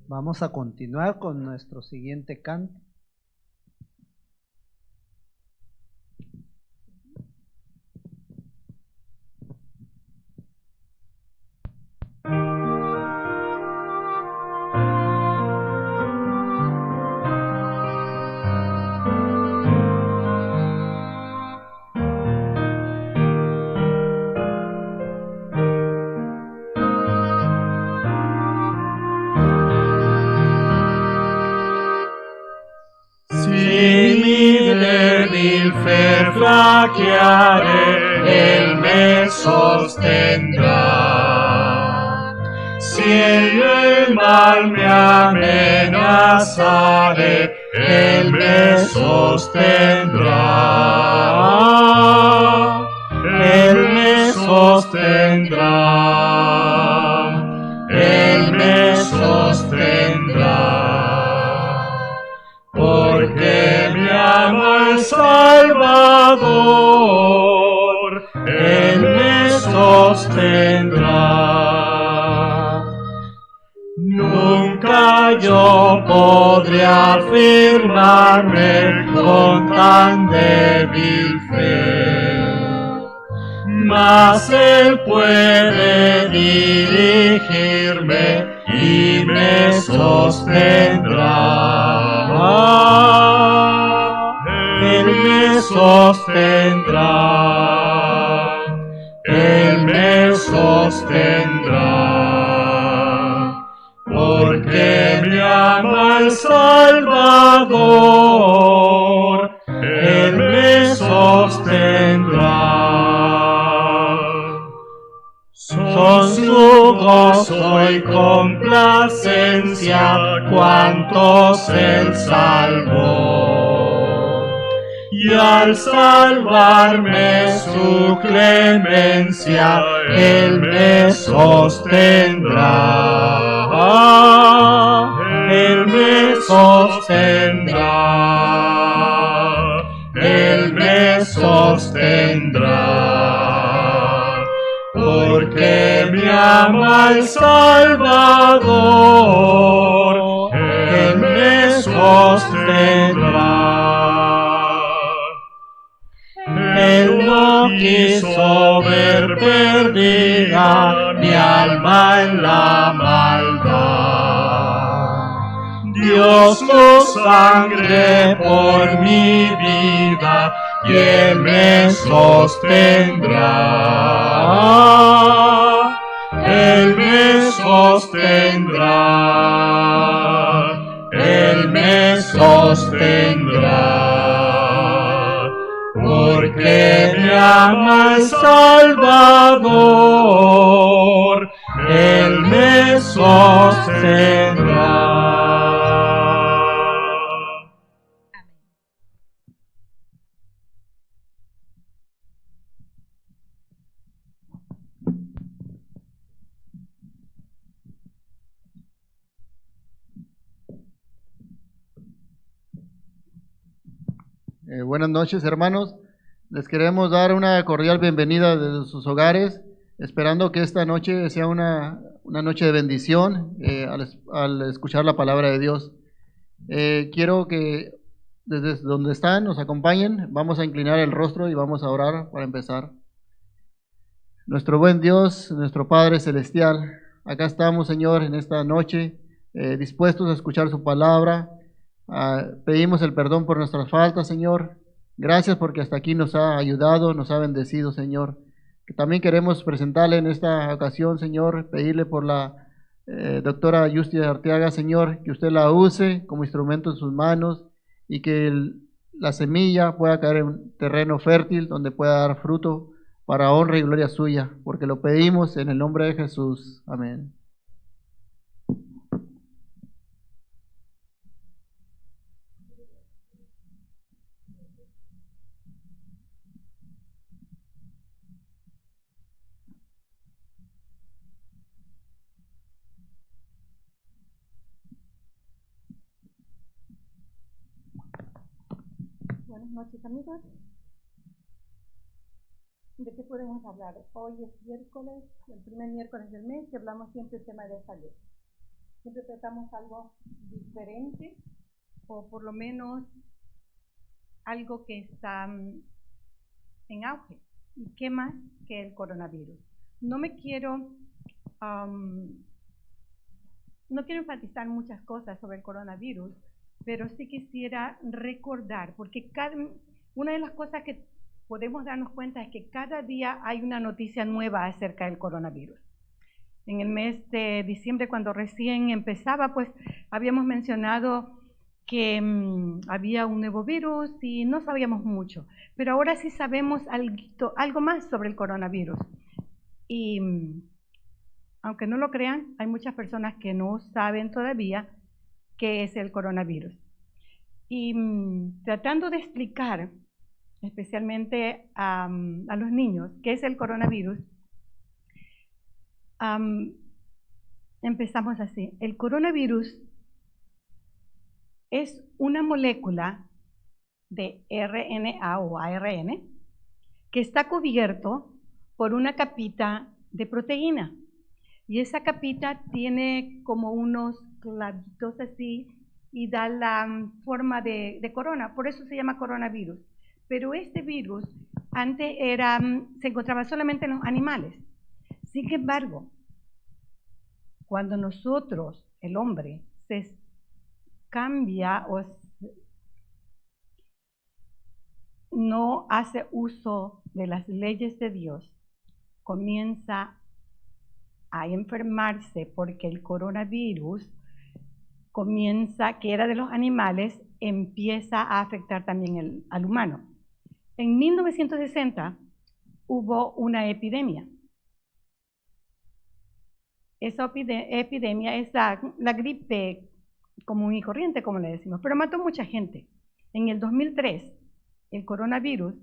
Vamos a continuar con nuestro siguiente canto. Si mi débil fe flaqueare, Él me sostendrá. Si el mal me amenazare, Él me sostendrá. Él me sostendrá. Él me sostendrá. Porque me ama el Salvador, Él me sostendrá. Nunca yo podré afirmarme con tan débil fe, mas Él puede dirigirme y me sostendrá. Él me sostendrá. Él me sostendrá. Porque me ama el Salvador, Él me sostendrá. Son su gozo y complacencia cuantos Él salvó, y al salvarme su clemencia, Él me sostendrá. Él me sostendrá. Él me sostendrá. Porque me ama el Salvador, Él me sostendrá. Él no quiso ver perdida mi alma en la maldad. Dios dio sangre por mi vida y Él me sostendrá. Él me sostendrá. Él me sostendrá. Porque me ama el Salvador, Él me sostendrá. Buenas noches, hermanos. Les queremos dar una cordial bienvenida desde sus hogares, esperando que esta noche sea una noche de bendición al escuchar la palabra de Dios. Quiero que desde donde están nos acompañen. Vamos a inclinar el rostro y vamos a orar para empezar. Nuestro buen Dios, nuestro Padre Celestial, acá estamos, Señor, en esta noche, dispuestos a escuchar su palabra. Pedimos el perdón por nuestras faltas, Señor. Gracias porque hasta aquí nos ha ayudado, nos ha bendecido, Señor. Que también queremos presentarle en esta ocasión, Señor, pedirle por la doctora Justia Arteaga, Señor, que usted la use como instrumento en sus manos y que la semilla pueda caer en terreno fértil donde pueda dar fruto para honra y gloria suya, porque lo pedimos en el nombre de Jesús. Amén. Buenas noches, amigos. ¿De qué podemos hablar? Hoy es miércoles, el primer miércoles del mes, y hablamos siempre del tema de salud. siempre tratamos algo diferente, o por lo menos algo que está en auge. ¿Y qué más que el coronavirus? No quiero enfatizar muchas cosas sobre el coronavirus, pero sí quisiera recordar, porque una de las cosas que podemos darnos cuenta es que cada día hay una noticia nueva acerca del coronavirus. En el mes de diciembre, cuando recién empezaba, pues habíamos mencionado que había un nuevo virus y no sabíamos mucho, pero ahora sí sabemos algo más sobre el coronavirus. Y aunque no lo crean, hay muchas personas que no saben todavía qué es el coronavirus. Y tratando de explicar, especialmente a los niños, qué es el coronavirus, empezamos así. El coronavirus es una molécula de RNA o ARN que está cubierto por una capita de proteína. Y esa capita tiene como unos clavitos así y da la forma de corona. Por eso se llama coronavirus. Pero este virus antes se encontraba solamente en los animales. Sin embargo, cuando nosotros, el hombre, se cambia o no hace uso de las leyes de Dios, comienza a enfermarse porque el coronavirus que era de los animales, empieza a afectar también al humano. En 1960 hubo una epidemia. Esa epidemia es la gripe común y corriente, como le decimos, pero mató mucha gente. En el 2003, el coronavirus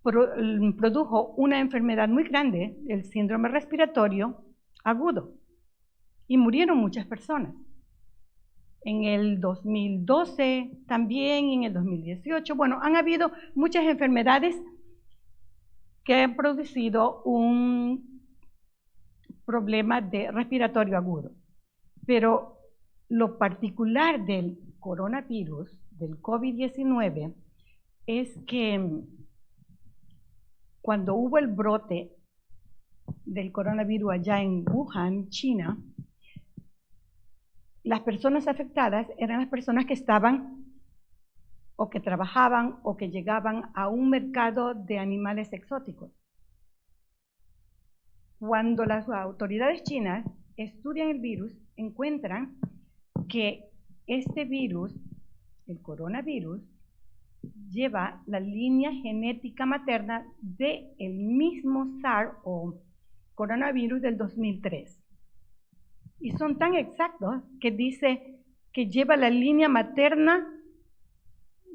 produjo una enfermedad muy grande, el síndrome respiratorio agudo, y murieron muchas personas. En el 2012 también, en el 2018, bueno, han habido muchas enfermedades que han producido un problema de respiratorio agudo. Pero lo particular del coronavirus, del COVID-19, es que cuando hubo el brote del coronavirus allá en Wuhan, China, las personas afectadas eran las personas que estaban o que trabajaban o que llegaban a un mercado de animales exóticos. Cuando las autoridades chinas estudian el virus, encuentran que este virus, el coronavirus, lleva la línea genética materna del mismo SARS o coronavirus del 2003. Y son tan exactos que dice que lleva la línea materna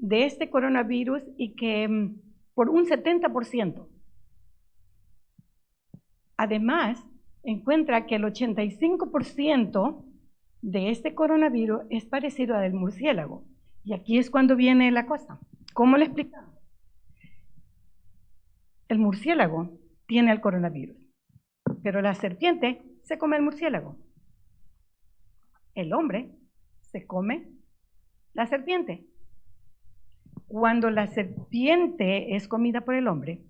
de este coronavirus y que por un 70%. Además, encuentra que el 85% de este coronavirus es parecido al del murciélago. Y aquí es cuando viene la cosa. ¿Cómo le explicamos? El murciélago tiene el coronavirus, pero la serpiente se come el murciélago. El hombre se come la serpiente. Cuando la serpiente es comida por el hombre,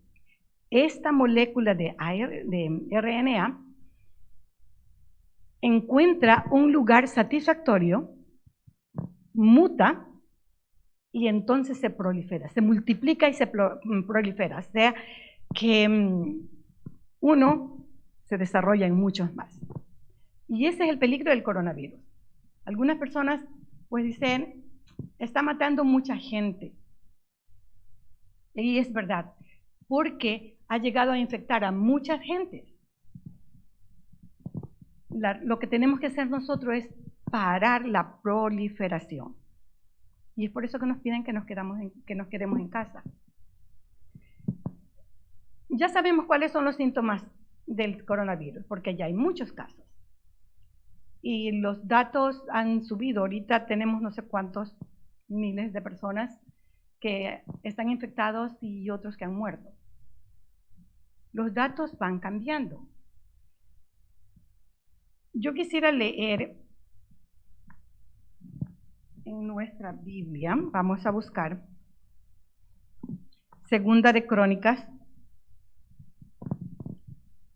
esta molécula de RNA encuentra un lugar satisfactorio, muta y entonces se prolifera, se multiplica y se prolifera. O sea que uno se desarrolla en muchos más. Y ese es el peligro del coronavirus. Algunas personas pues dicen, está matando mucha gente. Y es verdad, porque ha llegado a infectar a mucha gente. Lo que tenemos que hacer nosotros es parar la proliferación. Y es por eso que nos piden que nos quedemos en casa. Ya sabemos cuáles son los síntomas del coronavirus, porque ya hay muchos casos. Y los datos han subido. Ahorita tenemos no sé cuántos miles de personas que están infectados y otros que han muerto. Los datos van cambiando. Yo quisiera leer en nuestra Biblia, vamos a buscar Segunda de Crónicas,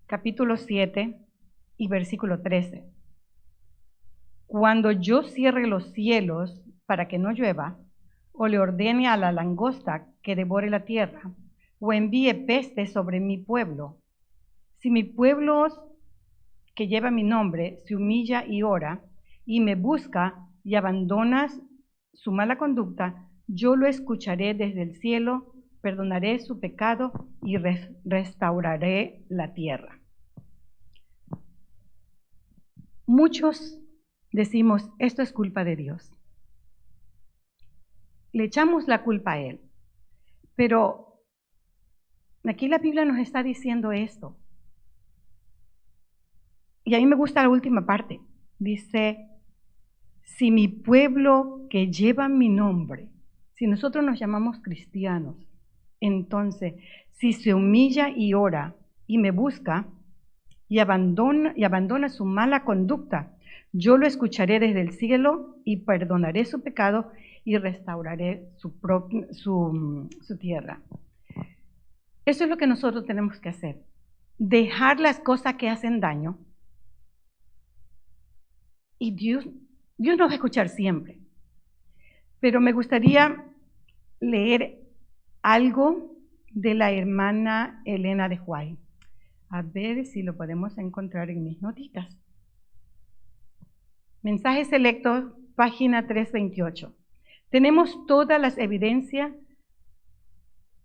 capítulo 7 y versículo 13. Cuando yo cierre los cielos para que no llueva, o le ordene a la langosta que devore la tierra, o envíe peste sobre mi pueblo, si mi pueblo que lleva mi nombre se humilla y ora, y me busca y abandona su mala conducta, yo lo escucharé desde el cielo, perdonaré su pecado y restauraré la tierra. Muchos decimos, esto es culpa de Dios. Le echamos la culpa a Él. Pero aquí la Biblia nos está diciendo esto. Y a mí me gusta la última parte. Dice, si mi pueblo que lleva mi nombre, si nosotros nos llamamos cristianos, entonces, si se humilla y ora y me busca y abandona su mala conducta, yo lo escucharé desde el cielo y perdonaré su pecado y restauraré su tierra. Eso es lo que nosotros tenemos que hacer. Dejar las cosas que hacen daño. Y Dios nos va a escuchar siempre. Pero me gustaría leer algo de la hermana Elena de White. A ver si lo podemos encontrar en mis notitas. Mensajes selectos, página 328. Tenemos todas las evidencias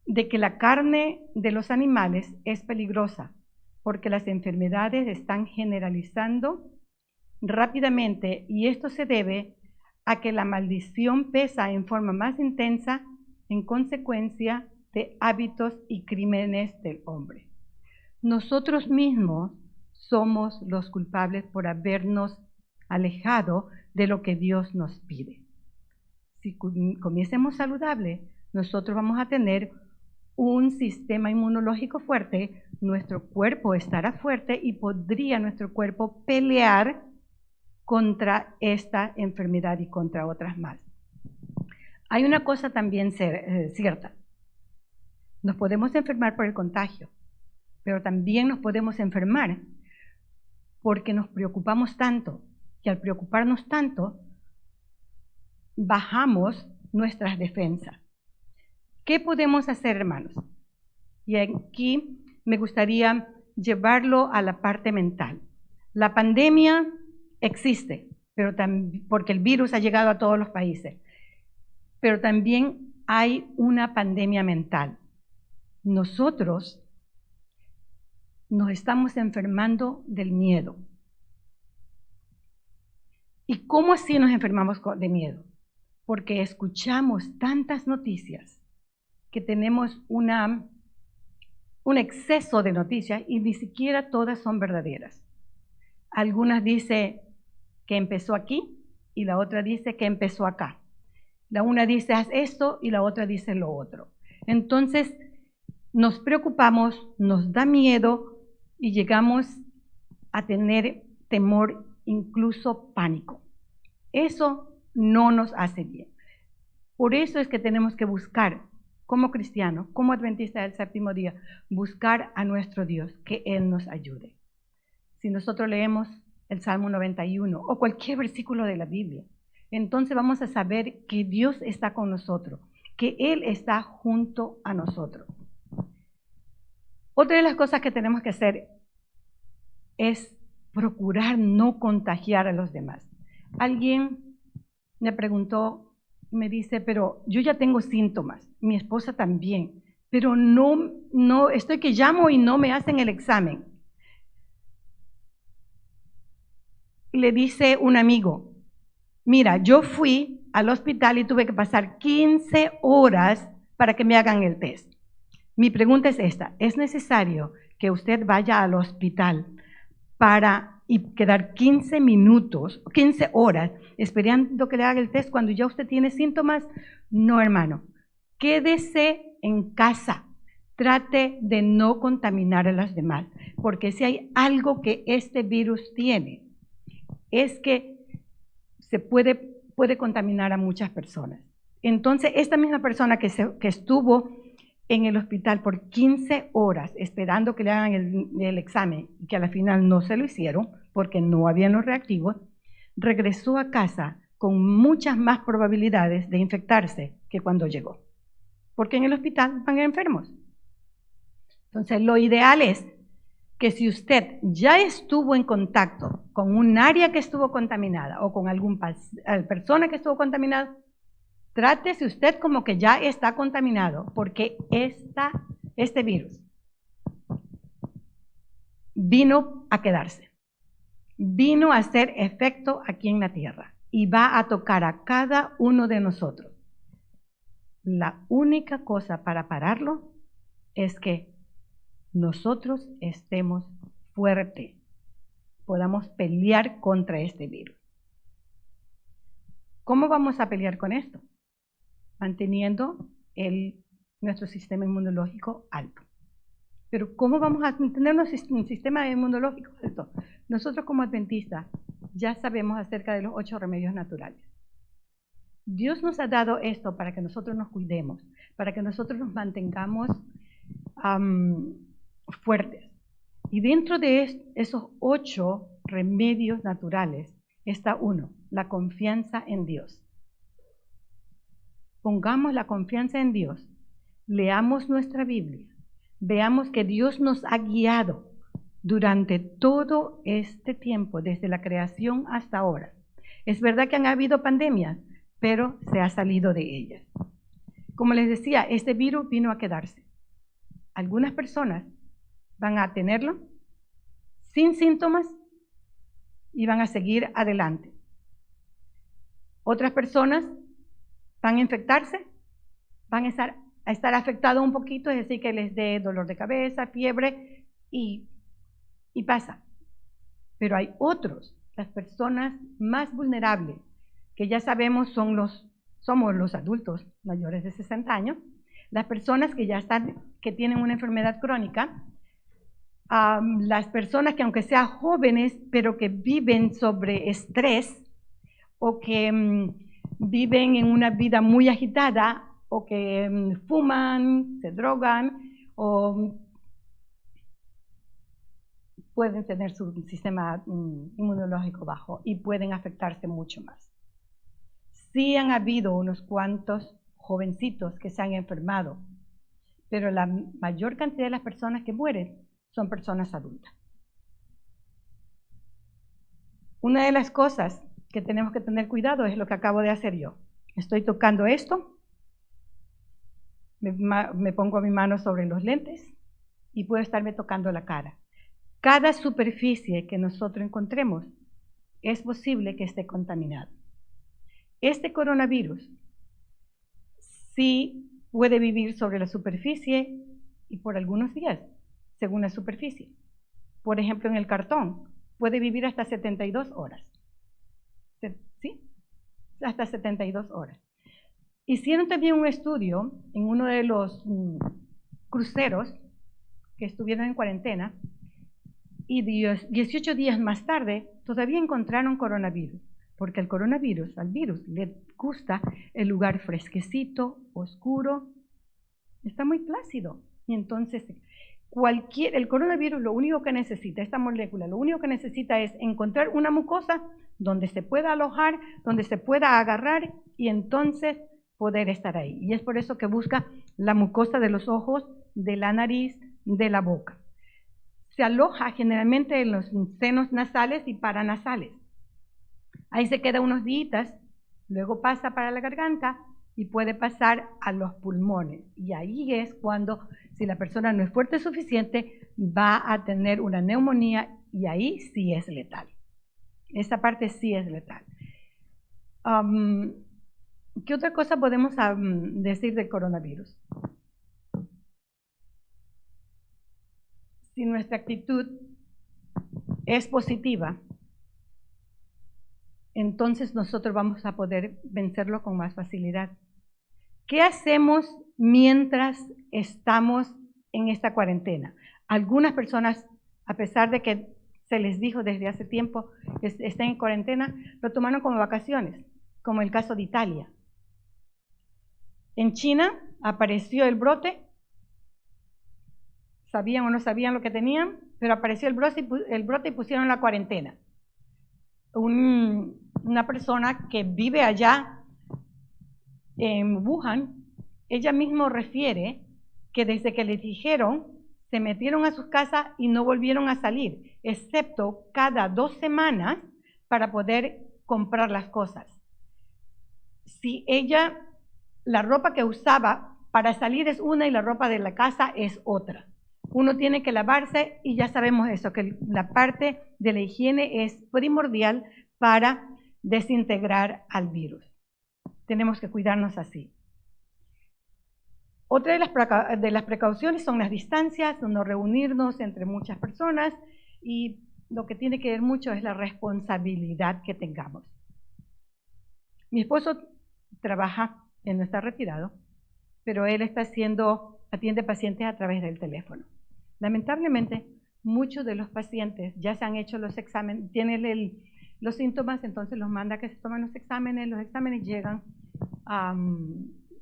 de que la carne de los animales es peligrosa, porque las enfermedades están generalizando rápidamente y esto se debe a que la maldición pesa en forma más intensa en consecuencia de hábitos y crímenes del hombre. Nosotros mismos somos los culpables por habernos alejado de lo que Dios nos pide. Si comiésemos saludable, nosotros vamos a tener un sistema inmunológico fuerte, nuestro cuerpo estará fuerte y podría nuestro cuerpo pelear contra esta enfermedad y contra otras más. Hay una cosa también cierta. Nos podemos enfermar por el contagio, pero también nos podemos enfermar porque nos preocupamos tanto y al preocuparnos tanto, bajamos nuestras defensas. ¿Qué podemos hacer, hermanos? Y aquí me gustaría llevarlo a la parte mental. La pandemia existe, pero porque el virus ha llegado a todos los países, pero también hay una pandemia mental. Nosotros nos estamos enfermando del miedo. ¿Y cómo así nos enfermamos de miedo? Porque escuchamos tantas noticias que tenemos un exceso de noticias y ni siquiera todas son verdaderas. Algunas dicen que empezó aquí y la otra dice que empezó acá. La una dice haz esto y la otra dice lo otro. Entonces nos preocupamos, nos da miedo y llegamos a tener temor, incluso pánico. Eso no nos hace bien. Por eso es que tenemos que buscar, como cristianos, como adventistas del séptimo día, buscar a nuestro Dios, que Él nos ayude. Si nosotros leemos el Salmo 91 o cualquier versículo de la Biblia, entonces vamos a saber que Dios está con nosotros, que Él está junto a nosotros. Otra de las cosas que tenemos que hacer es procurar no contagiar a los demás. Alguien me preguntó, me dice, pero yo ya tengo síntomas, mi esposa también, pero no estoy que llamo y no me hacen el examen. Le dice un amigo, mira, yo fui al hospital y tuve que pasar 15 horas para que me hagan el test. Mi pregunta es esta, ¿es necesario que usted vaya al hospital y quedar 15 minutos, 15 horas esperando que le haga el test cuando ya usted tiene síntomas? No, hermano. Quédese en casa. Trate de no contaminar a las demás, porque si hay algo que este virus tiene, es que se puede contaminar a muchas personas. Entonces, esta misma persona que estuvo en el hospital por 15 horas esperando que le hagan el examen y que a la final no se lo hicieron porque no habían los reactivos, regresó a casa con muchas más probabilidades de infectarse que cuando llegó. Porque en el hospital van enfermos. Entonces, lo ideal es que si usted ya estuvo en contacto con un área que estuvo contaminada o con alguna persona que estuvo contaminada, trátese usted como que ya está contaminado, porque este virus vino a quedarse, vino a hacer efecto aquí en la tierra y va a tocar a cada uno de nosotros. La única cosa para pararlo es que nosotros estemos fuertes, podamos pelear contra este virus. ¿Cómo vamos a pelear con esto? Manteniendo nuestro sistema inmunológico alto. Pero ¿cómo vamos a tener un sistema inmunológico alto? Nosotros como adventistas ya sabemos acerca de los 8 remedios naturales. Dios nos ha dado esto para que nosotros nos cuidemos, para que nosotros nos mantengamos fuertes. Y dentro de esos 8 remedios naturales está uno, la confianza en Dios. Pongamos la confianza en Dios, leamos nuestra Biblia, veamos que Dios nos ha guiado durante todo este tiempo, desde la creación hasta ahora. Es verdad que han habido pandemias, pero se ha salido de ellas. Como les decía, este virus vino a quedarse. Algunas personas van a tenerlo sin síntomas y van a seguir adelante. Otras personas van a infectarse, van a estar afectados un poquito, es decir, que les dé dolor de cabeza, fiebre y pasa. Pero hay otros, las personas más vulnerables, que ya sabemos somos los adultos mayores de 60 años, las personas que tienen una enfermedad crónica, las personas que aunque sean jóvenes, pero que viven sobre estrés o que viven en una vida muy agitada o que fuman, se drogan o pueden tener su sistema inmunológico bajo y pueden afectarse mucho más. Sí han habido unos cuantos jovencitos que se han enfermado, pero la mayor cantidad de las personas que mueren son personas adultas. Una de las cosas que tenemos que tener cuidado es lo que acabo de hacer yo. Estoy tocando esto, me pongo mi mano sobre los lentes y puedo estarme tocando la cara. Cada superficie que nosotros encontremos es posible que esté contaminada. Este coronavirus sí puede vivir sobre la superficie y por algunos días, según la superficie. Por ejemplo, en el cartón puede vivir hasta 72 horas. ¿Sí? Hasta 72 horas. Hicieron también un estudio en uno de los cruceros que estuvieron en cuarentena y 18 días más tarde todavía encontraron coronavirus, porque al coronavirus, al virus, le gusta el lugar fresquecito, oscuro, está muy plácido. Y entonces, el coronavirus lo único que necesita, esta molécula, lo único que necesita es encontrar una mucosa donde se pueda alojar, donde se pueda agarrar y entonces poder estar ahí. Y es por eso que busca la mucosa de los ojos, de la nariz, de la boca. Se aloja generalmente en los senos nasales y paranasales. Ahí se queda unos días, luego pasa para la garganta y puede pasar a los pulmones. Y ahí es cuando, si la persona no es fuerte suficiente, va a tener una neumonía y ahí sí es letal. Esa parte sí es letal. ¿Qué otra cosa podemos decir del coronavirus? Si nuestra actitud es positiva, entonces nosotros vamos a poder vencerlo con más facilidad. ¿Qué hacemos mientras estamos en esta cuarentena? Algunas personas, a pesar de que se les dijo desde hace tiempo que estén en cuarentena, lo tomaron como vacaciones, como el caso de Italia. En China apareció el brote, sabían o no sabían lo que tenían, pero apareció el brote y pusieron la cuarentena. Una persona que vive allá en Wuhan, ella misma refiere que desde que les dijeron, se metieron a sus casas y no volvieron a salir, excepto cada 2 semanas para poder comprar las cosas. Si ella, la ropa que usaba para salir es una y la ropa de la casa es otra. Uno tiene que lavarse y ya sabemos eso, que la parte de la higiene es primordial para desintegrar al virus. Tenemos que cuidarnos así. Otra de las precauciones son las distancias, no reunirnos entre muchas personas, y lo que tiene que ver mucho es la responsabilidad que tengamos. Mi esposo trabaja, él no está retirado, pero él atiende pacientes a través del teléfono. Lamentablemente, muchos de los pacientes ya se han hecho los exámenes, tienen los síntomas, entonces los manda a que se tomen los exámenes llegan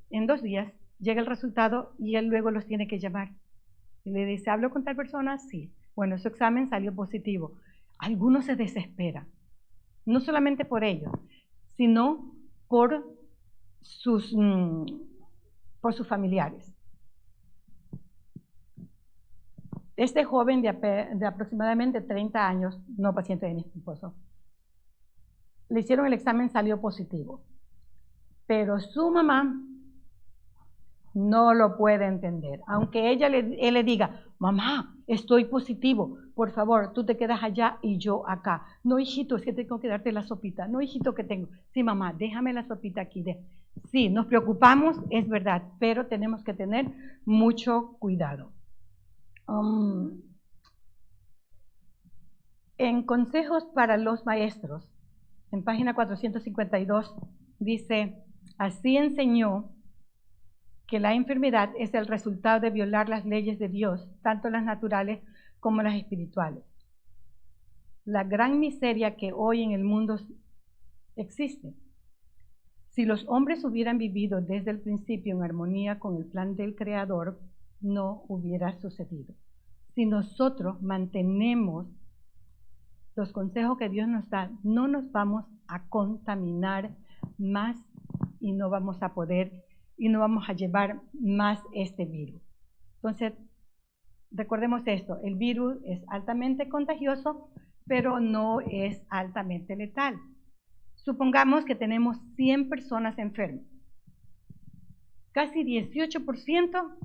en 2 días, llega el resultado y él luego los tiene que llamar. Y le dice, ¿hablo con tal persona? Sí. Bueno, su examen salió positivo. Algunos se desesperan, no solamente por ellos, sino por sus familiares. Este joven de aproximadamente 30 años, no paciente de mi esposo, le hicieron el examen, salió positivo, pero su mamá no lo puede entender. Aunque él le diga, mamá, estoy positivo, por favor, tú te quedas allá y yo acá. No, hijito, es que tengo que darte la sopita. No, hijito, que tengo. Sí, mamá, déjame la sopita aquí. Sí, nos preocupamos, es verdad, pero tenemos que tener mucho cuidado. En consejos para los maestros, en página 452, dice, así enseñó que la enfermedad es el resultado de violar las leyes de Dios, tanto las naturales como las espirituales. La gran miseria que hoy en el mundo existe. Si los hombres hubieran vivido desde el principio en armonía con el plan del Creador, no hubiera sucedido. Si nosotros mantenemos los consejos que Dios nos da, no nos vamos a contaminar más y no vamos a llevar más este virus. Entonces, recordemos esto, el virus es altamente contagioso, pero no es altamente letal. Supongamos que tenemos 100 personas enfermas. Casi 18%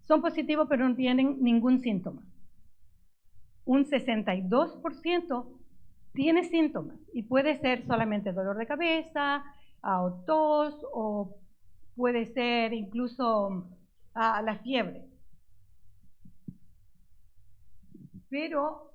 son positivos, pero no tienen ningún síntoma. Un 62% tiene síntomas y puede ser solamente dolor de cabeza, o tos, o puede ser incluso la fiebre. Pero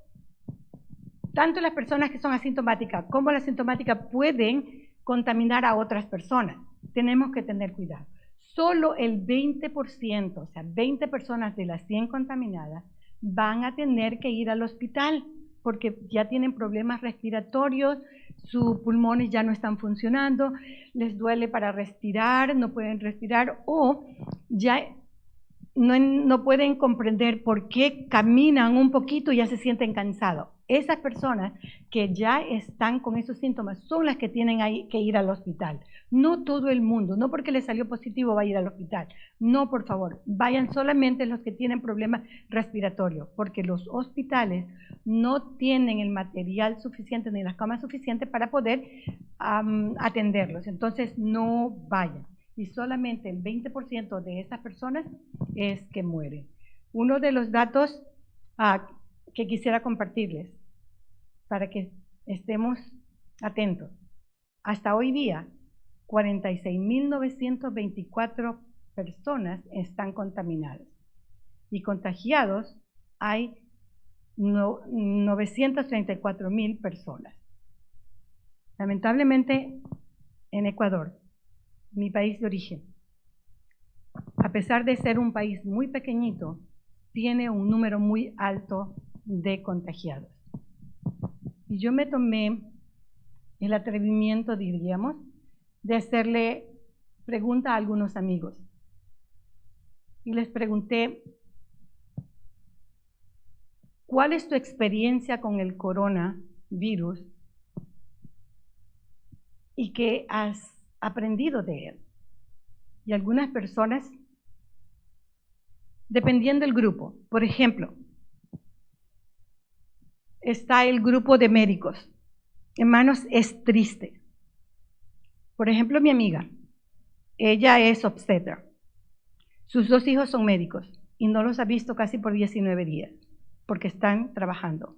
tanto las personas que son asintomáticas como las asintomáticas pueden contaminar a otras personas. Tenemos que tener cuidado. Solo el 20%, o sea, 20 personas de las 100 contaminadas, van a tener que ir al hospital porque ya tienen problemas respiratorios, sus pulmones ya no están funcionando, les duele para respirar, no pueden respirar o ya no pueden comprender por qué caminan un poquito y ya se sienten cansados. Esas personas que ya están con esos síntomas son las que tienen que ir al hospital. No todo el mundo, no porque les salió positivo va a ir al hospital. No, por favor, vayan solamente los que tienen problemas respiratorios, porque los hospitales no tienen el material suficiente ni las camas suficientes para poder atenderlos. Entonces, no vayan. Y solamente el 20% de esas personas es que mueren. Uno de los datos que quisiera compartirles para que estemos atentos. Hasta hoy día, 46.924 personas están contaminadas y contagiados hay 934.000 personas. Lamentablemente, en Ecuador, mi país de origen, a pesar de ser un país muy pequeñito, tiene un número muy alto de contagiados. Y yo me tomé el atrevimiento, diríamos, de hacerle pregunta a algunos amigos. Y les pregunté, ¿cuál es tu experiencia con el coronavirus? ¿Y qué has aprendido de él? Y algunas personas, dependiendo del grupo, por ejemplo, está el grupo de médicos. Hermanos, es triste. Por ejemplo, mi amiga, ella es obstetra. Sus 2 hijos son médicos y no los ha visto casi por 19 días porque están trabajando.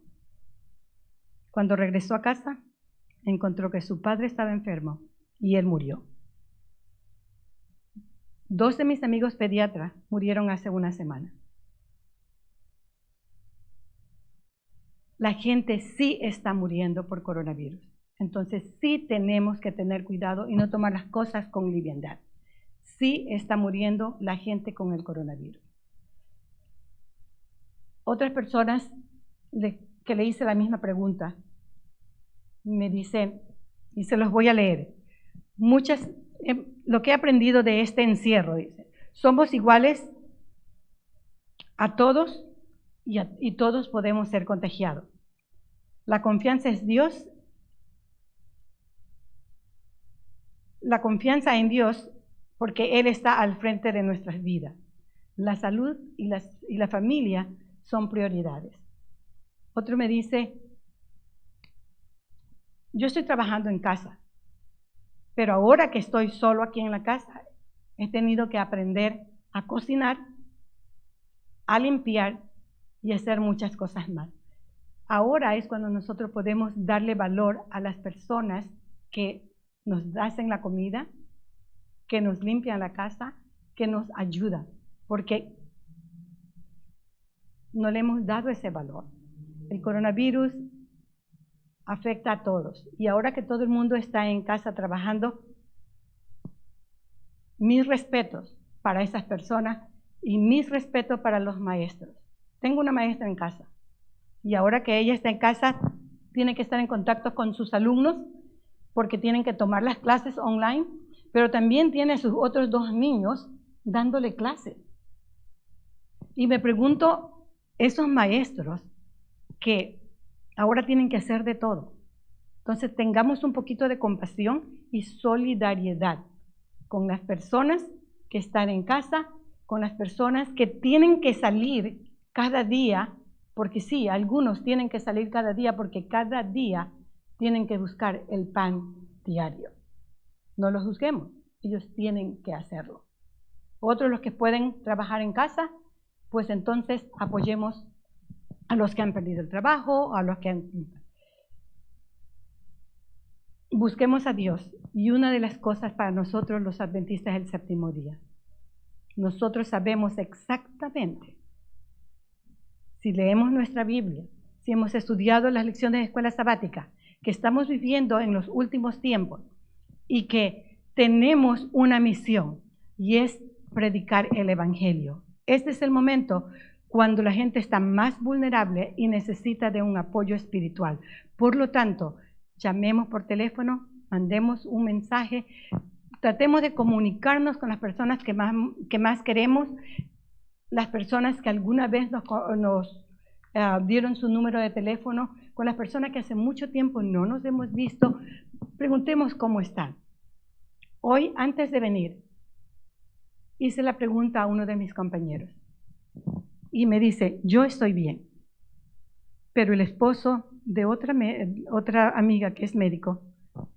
Cuando regresó a casa, encontró que su padre estaba enfermo y él murió. 2 de mis amigos pediatras murieron hace una semana. La gente sí está muriendo por coronavirus. Entonces sí tenemos que tener cuidado y no tomar las cosas con liviandad. Sí está muriendo la gente con el coronavirus. Otras personas que le hice la misma pregunta me dicen, y se los voy a leer, lo que he aprendido de este encierro, dice, somos iguales a todos y todos podemos ser contagiados. La confianza es Dios. La confianza en Dios porque Él está al frente de nuestras vidas. La salud y la familia son prioridades. Otro me dice, yo estoy trabajando en casa, pero ahora que estoy solo aquí en la casa, he tenido que aprender a cocinar, a limpiar y a hacer muchas cosas más. Ahora es cuando nosotros podemos darle valor a las personas que nos hacen la comida, que nos limpian la casa, que nos ayudan, porque no le hemos dado ese valor. El coronavirus afecta a todos y ahora que todo el mundo está en casa trabajando, mis respetos para esas personas y mis respetos para los maestros. Tengo una maestra en casa y ahora que ella está en casa tiene que estar en contacto con sus alumnos porque tienen que tomar las clases online, pero también tiene a sus otros 2 niños dándole clases. Y me pregunto, esos maestros que ahora tienen que hacer de todo. Entonces tengamos un poquito de compasión y solidaridad con las personas que están en casa, con las personas que tienen que salir cada día, porque sí, algunos tienen que salir cada día porque cada día tienen que buscar el pan diario. No los juzguemos, ellos tienen que hacerlo. Otros, los que pueden trabajar en casa, pues entonces apoyemos a los que han perdido el trabajo, a los que han... Busquemos a Dios. Y una de las cosas para nosotros los adventistas es el séptimo día. Nosotros sabemos exactamente, si leemos nuestra Biblia, si hemos estudiado las lecciones de escuela sabática, que estamos viviendo en los últimos tiempos y que tenemos una misión y es predicar el Evangelio. Este es el momento cuando la gente está más vulnerable y necesita de un apoyo espiritual. Por lo tanto, llamemos por teléfono, mandemos un mensaje, tratemos de comunicarnos con las personas que más queremos, las personas que alguna vez nos dieron su número de teléfono, con las personas que hace mucho tiempo no nos hemos visto, preguntemos cómo están. Hoy, antes de venir, hice la pregunta a uno de mis compañeros y me dice, yo estoy bien, pero el esposo de otra amiga que es médico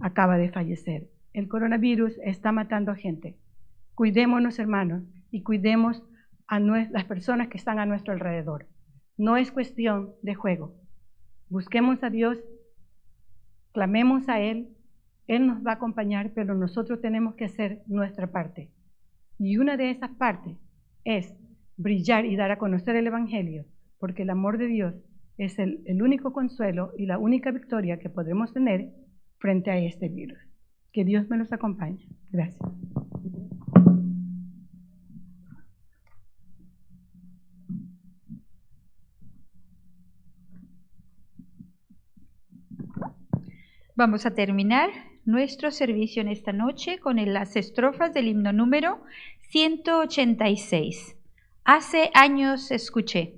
acaba de fallecer. El coronavirus está matando a gente. Cuidémonos, hermanos, y cuidemos a las personas que están a nuestro alrededor. No es cuestión de juego. Busquemos a Dios, clamemos a Él nos va a acompañar, pero nosotros tenemos que hacer nuestra parte. Y una de esas partes es brillar y dar a conocer el Evangelio, porque el amor de Dios es el único consuelo y la única victoria que podremos tener frente a este virus. Que Dios me los acompañe. Gracias. Vamos a terminar nuestro servicio en esta noche con las estrofas del himno número 186. Hace años escuché.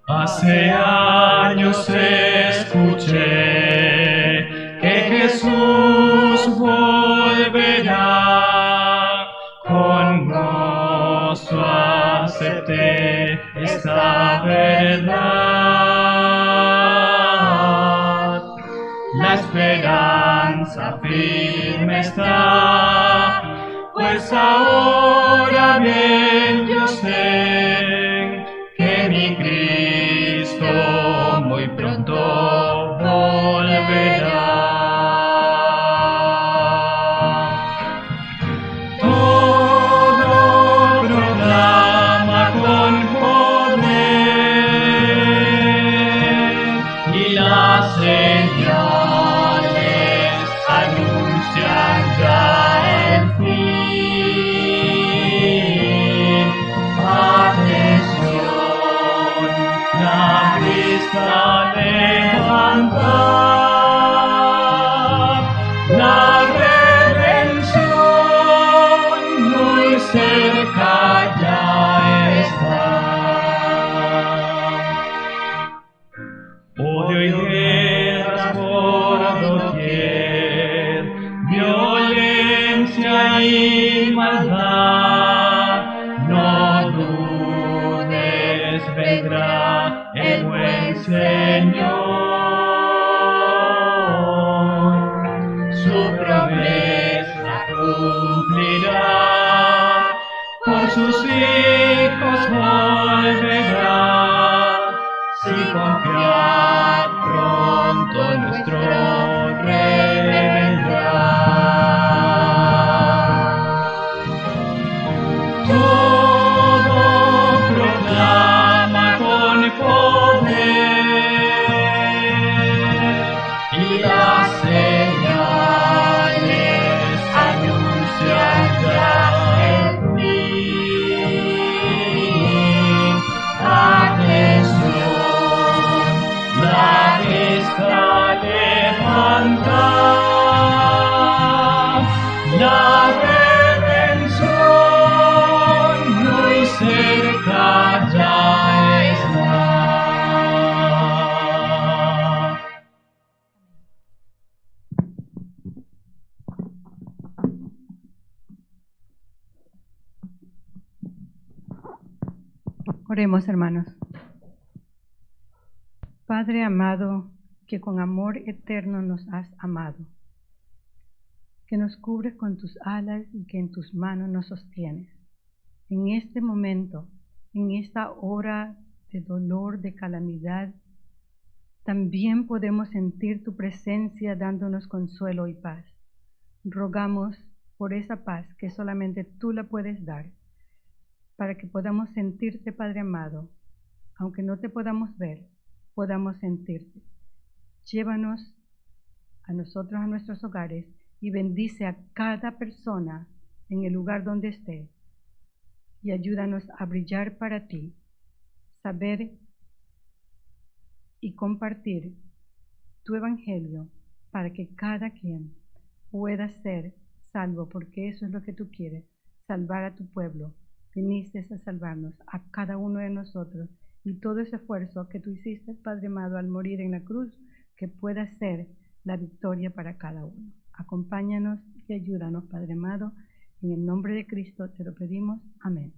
Hace años escuché que Jesús volverá, con gozo acepté esta verdad. La esperanza firme está, pues ahora bien yo sé que mi Cristo muy pronto volverá. Todo proclama con poder y las señales anuncian ya el fin. Atención, la vista levantad, la redención muy cerca ya está. Odio y guerras por doquier, violencia y maldad, no dudes, vendrá el buen Señor, su promesa cumplirá, por sus hijos volverá, si confiad pronto nuestro Rey vendrá. Todo proclama con poder y las señales anuncian ya el fin. Atención, la está levantada, la redención muy cerca ya está. Oremos, hermanos. Padre amado, que con amor eterno nos has amado, que nos cubres con tus alas y que en tus manos nos sostienes. En este momento, en esta hora de dolor, de calamidad, también podemos sentir tu presencia dándonos consuelo y paz. Rogamos por esa paz que solamente tú la puedes dar, para que podamos sentirte, Padre amado, aunque no te podamos ver, podamos sentirte. Llévanos a nosotros, a nuestros hogares, y bendice a cada persona en el lugar donde esté. Y ayúdanos a brillar para ti, saber y compartir tu evangelio para que cada quien pueda ser salvo, porque eso es lo que tú quieres, salvar a tu pueblo. Viniste a salvarnos a cada uno de nosotros, y todo ese esfuerzo que tú hiciste, Padre amado, al morir en la cruz, que pueda ser la victoria para cada uno. Acompáñanos y ayúdanos, Padre amado, en el nombre de Cristo te lo pedimos. Amén.